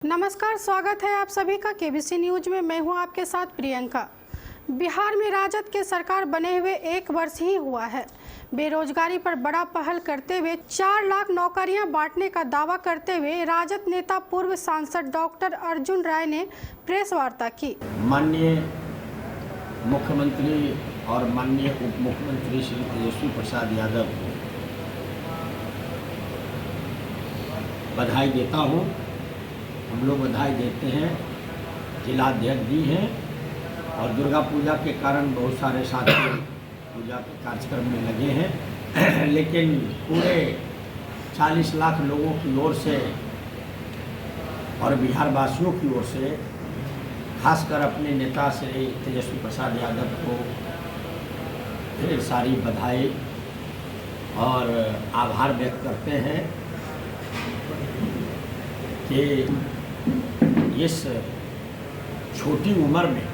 नमस्कार, स्वागत है आप सभी का केबीसी न्यूज में। मैं हूं आपके साथ प्रियंका। बिहार में राजद के सरकार बने हुए 1 वर्ष ही हुआ है। बेरोजगारी पर बड़ा पहल करते हुए 4 लाख नौकरियां बांटने का दावा करते हुए राजद नेता पूर्व सांसद डॉक्टर अर्जुन राय ने प्रेस वार्ता की। माननीय मुख्यमंत्री और माननीय उप मुख्यमंत्री श्री तेजस्वी प्रसाद यादव को बधाई देता हूं। हम लोग बधाई देते हैं, जिलाध्यक्ष जी हैं और दुर्गा पूजा के कारण बहुत सारे साथी पूजा के कार्यक्रम में लगे हैं, लेकिन पूरे 40 लाख लोगों की ओर से और बिहार वासियों की ओर से खासकर अपने नेता श्री तेजस्वी प्रसाद यादव को ढेर सारी बधाई और आभार व्यक्त करते हैं कि इस छोटी उम्र में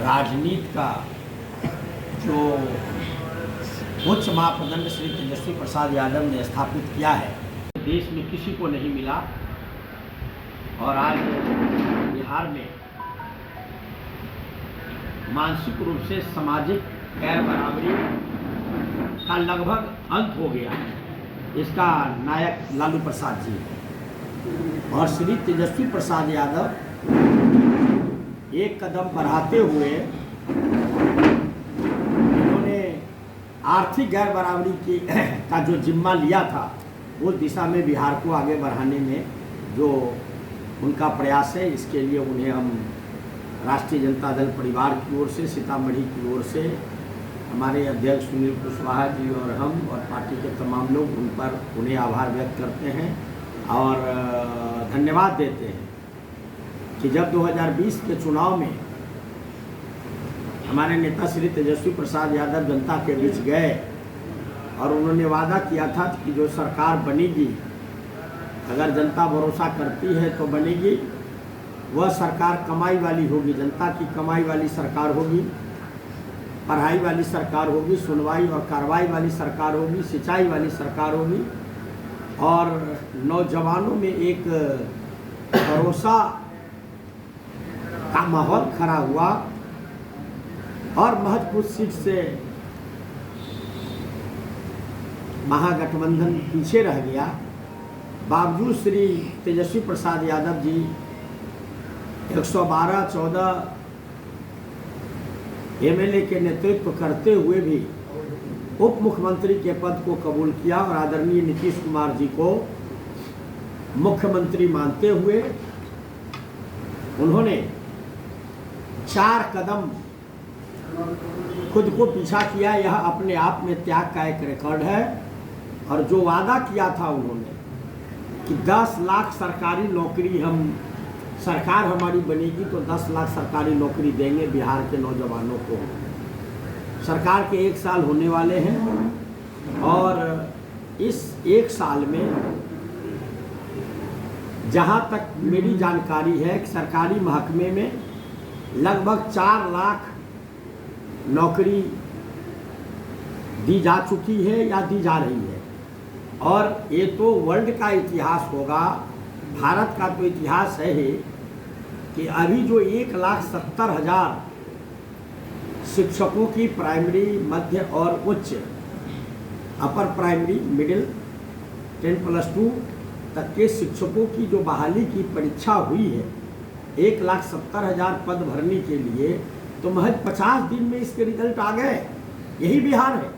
राजनीति का जो उच्च मापदंड श्री तेजस्वी प्रसाद यादव ने स्थापित किया है, देश में किसी को नहीं मिला। और आज बिहार में मानसिक रूप से सामाजिक गैर बराबरी का लगभग अंत हो गया है। इसका नायक लालू प्रसाद जी और श्री तेजस्वी प्रसाद यादव एक कदम बढ़ाते हुए उन्होंने आर्थिक गैर बराबरी का जो जिम्मा लिया था, उस दिशा में बिहार को आगे बढ़ाने में जो उनका प्रयास है, इसके लिए उन्हें हम राष्ट्रीय जनता दल परिवार की ओर से, सीतामढ़ी की ओर से हमारे अध्यक्ष सुनील कुशवाहा जी और हम और पार्टी के तमाम लोग उन्हें आभार व्यक्त करते हैं और धन्यवाद देते हैं कि जब 2020 के चुनाव में हमारे नेता श्री तेजस्वी प्रसाद यादव जनता के बीच गए और उन्होंने वादा किया था कि जो सरकार बनेगी, अगर जनता भरोसा करती है तो बनेगी, वह सरकार कमाई वाली होगी, जनता की कमाई वाली सरकार होगी, पढ़ाई वाली सरकार होगी, सुनवाई और कार्रवाई वाली सरकार होगी, सिंचाई वाली सरकार होगी और नौजवानों में एक भरोसा का माहौल खड़ा हुआ और महत्वपूर्ण सीट से महागठबंधन पीछे रह गया। बावजूद श्री तेजस्वी प्रसाद यादव जी 112-14 एमएलए के नेतृत्व करते हुए भी उप मुख्यमंत्री के पद को कबूल किया और आदरणीय नीतीश कुमार जी को मुख्यमंत्री मानते हुए उन्होंने 4 कदम खुद को पीछा किया। यह अपने आप में त्याग का एक रिकॉर्ड है। और जो वादा किया था उन्होंने कि 10 लाख सरकारी नौकरी सरकार हमारी बनेगी तो 10 लाख सरकारी नौकरी देंगे बिहार के नौजवानों को। सरकार के 1 साल होने वाले हैं और इस 1 साल में जहां तक मेरी जानकारी है कि सरकारी महकमे में लगभग 4 लाख नौकरी दी जा चुकी है या दी जा रही है। और ये तो वर्ल्ड का इतिहास होगा, भारत का तो इतिहास है ही कि अभी जो 1,70,000 शिक्षकों की प्राइमरी, मध्य और उच्च, अपर प्राइमरी, मिडिल, 10+2 तक के शिक्षकों की जो बहाली की परीक्षा हुई है 1,70,000 पद भरने के लिए, तो महज 50 दिन में इसके रिजल्ट आ गए। यही बिहार है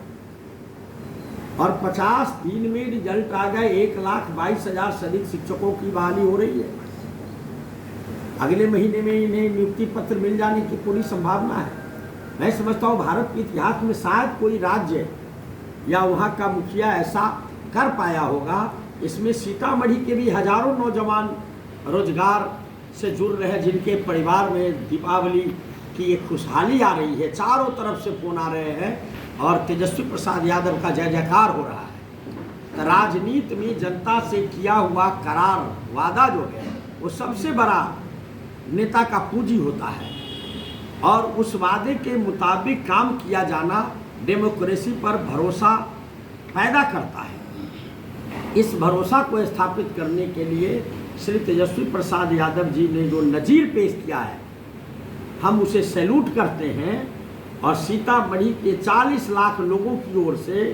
और 50 दिन में रिजल्ट आ गए। 1,22,000 से अधिक शिक्षकों की बहाली हो रही है। अगले महीने में इन्हें नियुक्ति पत्र मिल जाने की पूरी संभावना है। मैं समझता हूँ भारत के इतिहास में शायद कोई राज्य या वहाँ का मुखिया ऐसा कर पाया होगा। इसमें सीतामढ़ी के भी हजारों नौजवान रोजगार से जुड़ रहे हैं, जिनके परिवार में दीपावली की एक खुशहाली आ रही है। चारों तरफ से फोन आ रहे हैं और तेजस्वी प्रसाद यादव का जय जयकार हो रहा है। तो राजनीति में जनता से किया हुआ करार वादा जो है, वो सबसे बड़ा नेता का पूंजी होता है और उस वादे के मुताबिक काम किया जाना डेमोक्रेसी पर भरोसा पैदा करता है। इस भरोसा को स्थापित करने के लिए श्री तेजस्वी प्रसाद यादव जी ने जो नज़ीर पेश किया है, हम उसे सैल्यूट करते हैं। और सीतामढ़ी के 40 लाख लोगों की ओर से,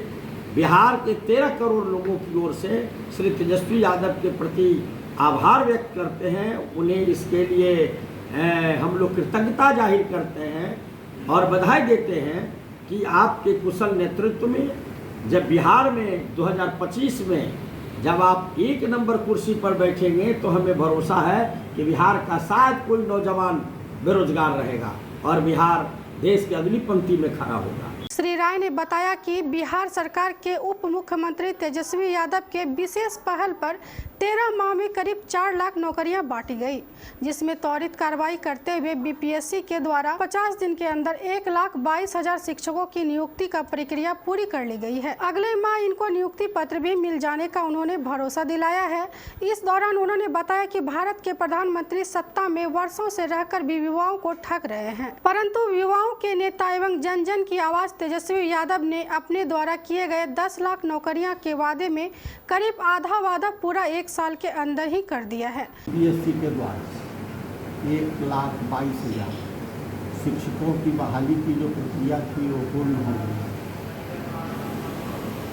बिहार के 13 करोड़ लोगों की ओर से श्री तेजस्वी यादव के प्रति आभार व्यक्त करते हैं। उन्हें इसके लिए हम लोग कृतज्ञता जाहिर करते हैं और बधाई देते हैं कि आपके कुशल नेतृत्व में जब बिहार में 2025 में जब आप 1 नंबर कुर्सी पर बैठेंगे तो हमें भरोसा है कि बिहार का शायद कोई नौजवान बेरोजगार रहेगा और बिहार देश की अगली पंक्ति में खड़ा होगा। श्री राय ने बताया कि बिहार सरकार के उप मुख्यमंत्री तेजस्वी यादव के विशेष पहल पर 13 माह में करीब 4 लाख नौकरियां बांटी गई, जिसमें त्वरित कार्रवाई करते हुए बीपीएससी के द्वारा 50 दिन के अंदर 1,22,000 शिक्षकों की नियुक्ति का प्रक्रिया पूरी कर ली गई है। अगले माह इनको नियुक्ति पत्र भी मिल जाने का उन्होंने भरोसा दिलाया है। इस दौरान उन्होंने बताया कि भारत के प्रधानमंत्री सत्ता में वर्षों से रहकर भी युवाओं को ठग रहे हैं, परंतु युवाओं के नेता एवं जन जन की आवाज तेजस्वी यादव ने अपने द्वारा किए गए 10 लाख नौकरियां के वादे में करीब आधा वादा पूरा 1 साल के अंदर ही कर दिया है। बीपीएससी के द्वारा 1,22,000 शिक्षकों की बहाली की जो प्रक्रिया थी वो पूर्ण हो गई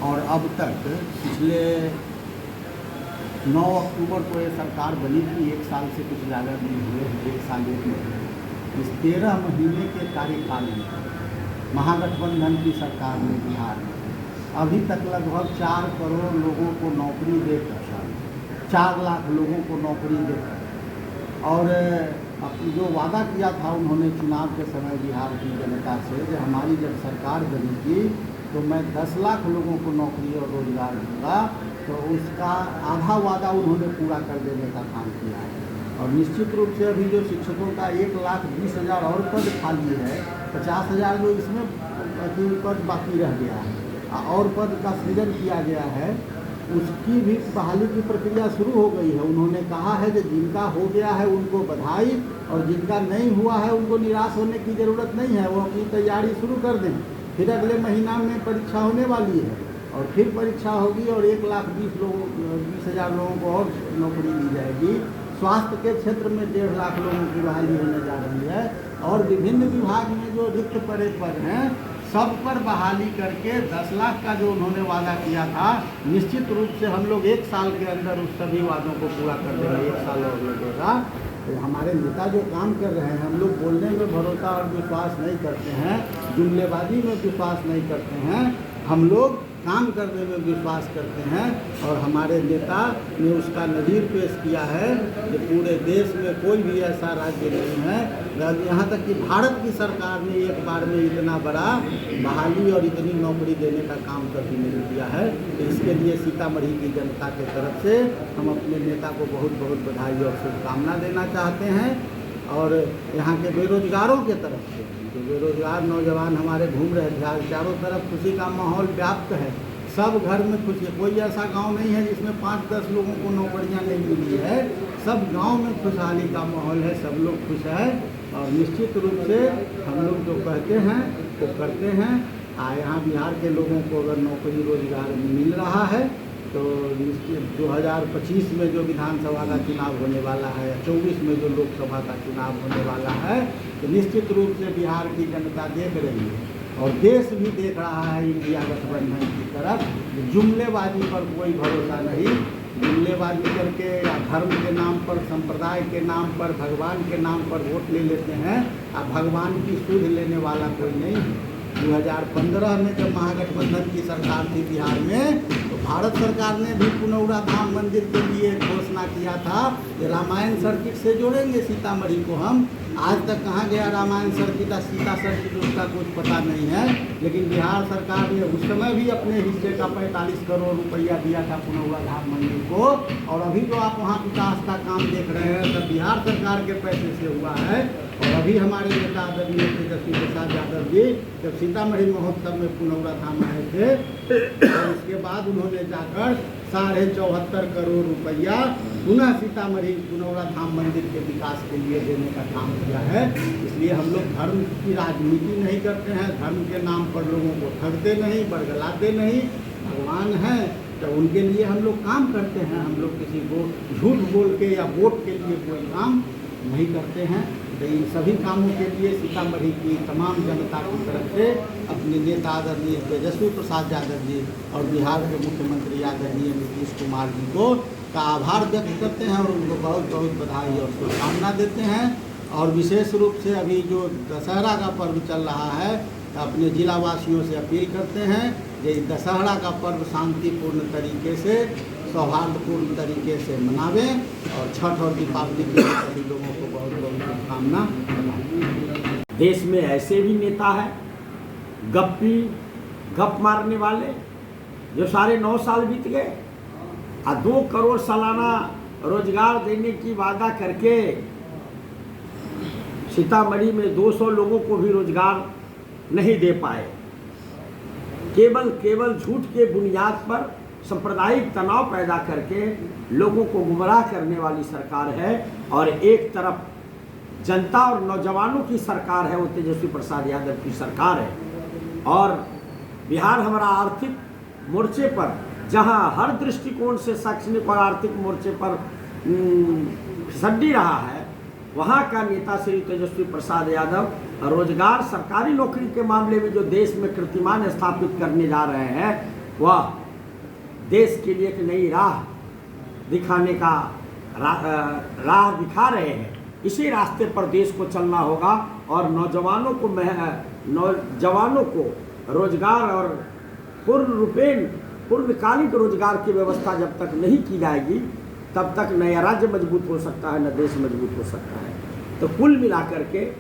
और अब तक पिछले 9 अक्टूबर को ये सरकार बनी थी, 1 साल से कुछ ज़्यादा नहीं हुए, 1 साल 1 महीने। इस 13 महीने के कार्यकाल में महागठबंधन की सरकार ने बिहार में अभी तक लगभग 4 करोड़ लोगों को नौकरी देकर, 4 लाख लोगों को नौकरी देकर और जो वादा किया था उन्होंने चुनाव के समय बिहार की जनता से कि हमारी जब सरकार बनेगी तो मैं 10 लाख लोगों को नौकरी और रोजगार दूंगा, तो उसका आधा वादा उन्होंने पूरा कर देने का काम किया है। और निश्चित रूप से अभी जो शिक्षकों का 1,20,000 और पद खाली है, 50,000 जो इसमें पद बाकी रह गया है और पद का सृजन किया गया है, उसकी भी बहाली की प्रक्रिया शुरू हो गई है। उन्होंने कहा है कि जिनका हो गया है उनको बधाई और जिनका नहीं हुआ है उनको निराश होने की ज़रूरत नहीं है, वो अपनी तैयारी शुरू कर दें। फिर अगले महीना में परीक्षा होने वाली है और फिर परीक्षा होगी और 1,20,000 लोगों को और नौकरी दी जाएगी। स्वास्थ्य के क्षेत्र में 1.5 लाख लोगों की बहाली होने जा रही है और विभिन्न विभाग में जो रिक्त पड़े पद हैं सब पर बहाली करके 10 लाख का जो उन्होंने वादा किया था, निश्चित रूप से हम लोग 1 साल के अंदर उस सभी वादों को पूरा कर देंगे। 1 साल और लगेगा। तो हमारे नेता जो काम कर रहे हैं, हम लोग बोलने में भरोसा और विश्वास नहीं करते हैं, जुमलेबाजी में विश्वास नहीं करते हैं, हम लोग काम करने में विश्वास करते हैं और हमारे नेता ने उसका नज़ीर पेश किया है कि पूरे देश में कोई भी ऐसा राज्य नहीं है, यहाँ तक कि भारत की सरकार ने एक बार में इतना बड़ा बहाली और इतनी नौकरी देने का काम कभी नहीं किया है। तो इसके लिए सीतामढ़ी की जनता के तरफ से हम अपने नेता को बहुत बहुत बधाई और शुभकामना देना चाहते हैं। और यहाँ के बेरोजगारों के तरफ से जो बेरोजगार नौजवान हमारे घूम रहे थे, चारों तरफ खुशी का माहौल व्याप्त है, सब घर में खुशी। कोई ऐसा गांव नहीं है जिसमें 5-10 लोगों को नौकरियां नहीं मिली है, सब गांव में खुशहाली का माहौल है, सब लोग खुश है। और निश्चित रूप से हम लोग जो कहते हैं वो करते हैं। यहाँ बिहार के लोगों को अगर नौकरी रोजगार मिल रहा है तो निश्चित 2025 में जो विधानसभा का चुनाव होने वाला है, 24 में जो लोकसभा का चुनाव होने वाला है, तो निश्चित रूप से बिहार की जनता देख रही है और देश भी देख रहा है इंडिया गठबंधन की तरफ। जुमलेबाजी पर कोई भरोसा नहीं, जुमलेबाजी करके या धर्म के नाम पर, संप्रदाय के नाम पर, भगवान के नाम पर वोट ले लेते हैं। अब भगवान की सुध लेने वाला कोई नहीं है। 2015 में जब महागठबंधन की सरकार थी बिहार में, तो भारत सरकार ने भी पुनौरा धाम मंदिर के लिए घोषणा किया था कि रामायण सर्किट से जोड़ेंगे सीतामढ़ी को हम। आज तक कहाँ गया रामायण सर्किट, सीता सर्किट, उसका कुछ पता नहीं है। लेकिन बिहार सरकार ने उस समय भी अपने हिस्से का 45 करोड़ रुपया दिया था पुनौरा धाम मंदिर को। और अभी जो आप वहाँ विकास का काम देख रहे हैं सब बिहार सरकार के पैसे से हुआ है। और अभी हमारे नेता आदरणीय तेजस्वी प्रसाद यादव जी जब सीतामढ़ी महोत्सव में पुनौरा धाम आए थे और उसके बाद उन्होंने जाकर 74.5 करोड़ रुपया पुनः सीतामढ़ी पुनौरा धाम मंदिर के विकास के लिए देने का काम किया है। इसलिए हम लोग धर्म की राजनीति नहीं करते हैं, धर्म के नाम पर लोगों को ठगते नहीं, बरगलाते नहीं। भगवान हैं तो उनके लिए हम लोग काम करते हैं। हम लोग किसी को झूठ बोल के या वोट के लिए कोई काम नहीं करते हैं। तो इन सभी कामों के लिए सीतामढ़ी की तमाम जनता की तरफ से अपने नेता आदरणीय तेजस्वी प्रसाद यादव जी और बिहार के मुख्यमंत्री आदरणीय नीतीश कुमार जी को का आभार व्यक्त करते हैं और उनको बहुत बहुत बधाई और शुभकामना देते हैं। और विशेष रूप से अभी जो दशहरा का पर्व चल रहा है, तो अपने जिलावासियों से अपील करते हैं कि दशहरा का पर्व शांतिपूर्ण तरीके से, सौहार्दपूर्ण तरीके से मनावें और छठ और दीपावली के लिए सभी लोगों को बहुत बहुत शुभकामना। देश में ऐसे भी नेता हैं गप मारने वाले, जो सारे 9 साल बीत गए और 2 करोड़ सालाना रोजगार देने की वादा करके सीतामढ़ी में 200 लोगों को भी रोजगार नहीं दे पाए। केवल झूठ के बुनियाद पर सांप्रदायिक तनाव पैदा करके लोगों को गुमराह करने वाली सरकार है। और एक तरफ जनता और नौजवानों की सरकार है, वो तेजस्वी प्रसाद यादव की सरकार है। और बिहार हमारा आर्थिक मोर्चे पर, जहां हर दृष्टिकोण से शैक्षणिक और आर्थिक मोर्चे पर सड्डी रहा है, वहां का नेता श्री तेजस्वी प्रसाद यादव रोजगार, सरकारी नौकरी के मामले में जो देश में कीर्तिमान स्थापित करने जा रहे हैं, वह देश के लिए एक नई राह दिखाने का राह दिखा रहे हैं। इसी रास्ते पर देश को चलना होगा और नौजवानों को रोजगार और पूर्णकालिक रोजगार की व्यवस्था जब तक नहीं की जाएगी, तब तक न राज्य मजबूत हो सकता है, न देश मजबूत हो सकता है। तो कुल मिलाकर के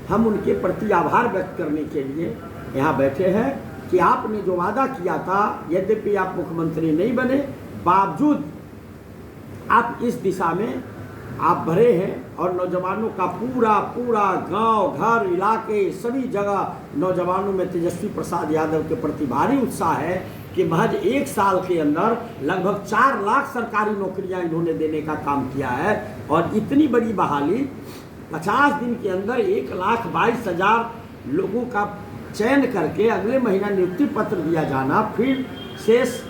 हम उनके प्रति आभार व्यक्त करने के लिए यहाँ बैठे हैं कि आपने जो वादा किया था, यद्यपि आप मुख्यमंत्री नहीं बने, बावजूद आप इस दिशा में आप भरे हैं और नौजवानों का पूरा गांव, घर, इलाके, सभी जगह नौजवानों में तेजस्वी प्रसाद यादव के प्रति भारी उत्साह है कि महज 1 साल के अंदर लगभग 4 लाख सरकारी नौकरियां इन्होंने देने का काम किया है। और इतनी बड़ी बहाली 50 दिन के अंदर 1,22,000 लोगों का चयन करके अगले महीना नियुक्ति पत्र दिया जाना, फिर शेष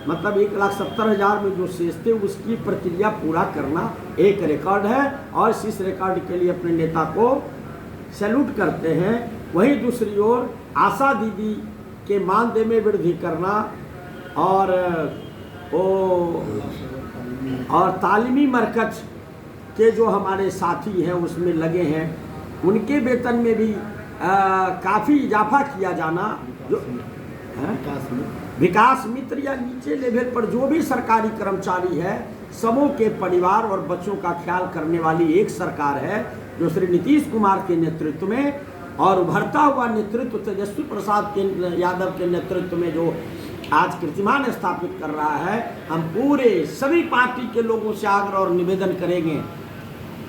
मतलब 1,70,000 में जो शेष थे उसकी प्रक्रिया पूरा करना एक रिकॉर्ड है। और इस रिकॉर्ड के लिए अपने नेता को सैल्यूट करते हैं। वहीं दूसरी ओर आशा दीदी के मानदेय में वृद्धि करना और तालीमी मरकज के जो हमारे साथी हैं उसमें लगे हैं, उनके वेतन में भी काफ़ी इजाफा किया जाना। जो विकास मित्र या नीचे लेवल पर जो भी सरकारी कर्मचारी है, सबों के परिवार और बच्चों का ख्याल करने वाली एक सरकार है जो श्री नीतीश कुमार के नेतृत्व में और उभरता हुआ नेतृत्व तेजस्वी प्रसाद यादव के नेतृत्व में जो आज कीर्तिमान स्थापित कर रहा है। हम पूरे सभी पार्टी के लोगों से आग्रह और निवेदन करेंगे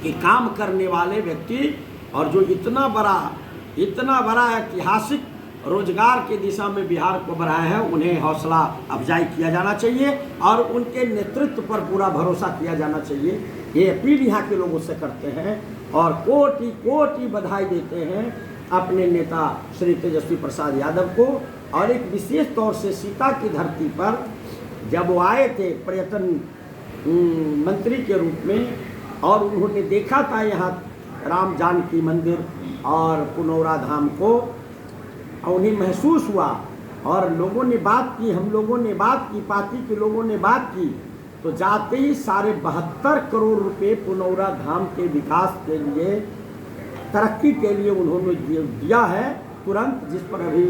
कि काम करने वाले व्यक्ति और जो इतना बड़ा ऐतिहासिक रोजगार के दिशा में बिहार को बढ़ाया है, उन्हें हौसला अफजाई किया जाना चाहिए और उनके नेतृत्व पर पूरा भरोसा किया जाना चाहिए। ये अपील यहाँ के लोगों से करते हैं और कोटि बधाई देते हैं अपने नेता श्री तेजस्वी प्रसाद यादव को। और एक विशेष तौर से सीता की धरती पर जब वो आए थे पर्यटन मंत्री के रूप में और उन्होंने देखा था यहाँ राम जानकी मंदिर और पुनौरा धाम को, उन्हें महसूस हुआ और लोगों ने बात की, हम लोगों ने बात की, पार्टी के लोगों ने बात की, तो जाते ही 72.5 करोड़ रुपए पुनौरा धाम के विकास के लिए, तरक्की के लिए उन्होंने दिया है तुरंत, जिस पर अभी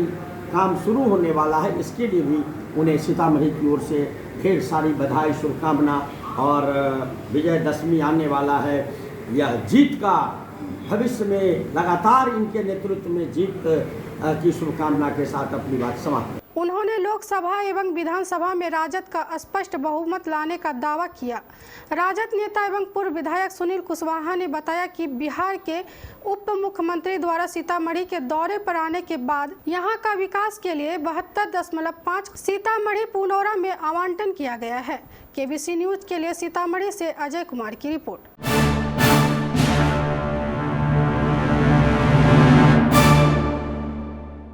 काम शुरू होने वाला है। इसके लिए भी उन्हें सीतामढ़ी की ओर से ढेर सारी बधाई, शुभकामना और विजयदशमी आने वाला है। यह जीत का भविष्य में लगातार इनके नेतृत्व में जीत की शुभकामना के साथ अपनी बात समाप्त। उन्होंने लोकसभा एवं विधानसभा में राजद का स्पष्ट बहुमत लाने का दावा किया। राजद नेता एवं पूर्व विधायक सुनील कुशवाहा ने बताया कि बिहार के उप मुख्यमंत्री द्वारा सीतामढ़ी के दौरे पर आने के बाद यहां का विकास के लिए 72.5 सीतामढ़ी पुनौरा में आवंटन किया गया है। केबीसी न्यूज के लिए सीतामढ़ी से अजय कुमार की रिपोर्ट।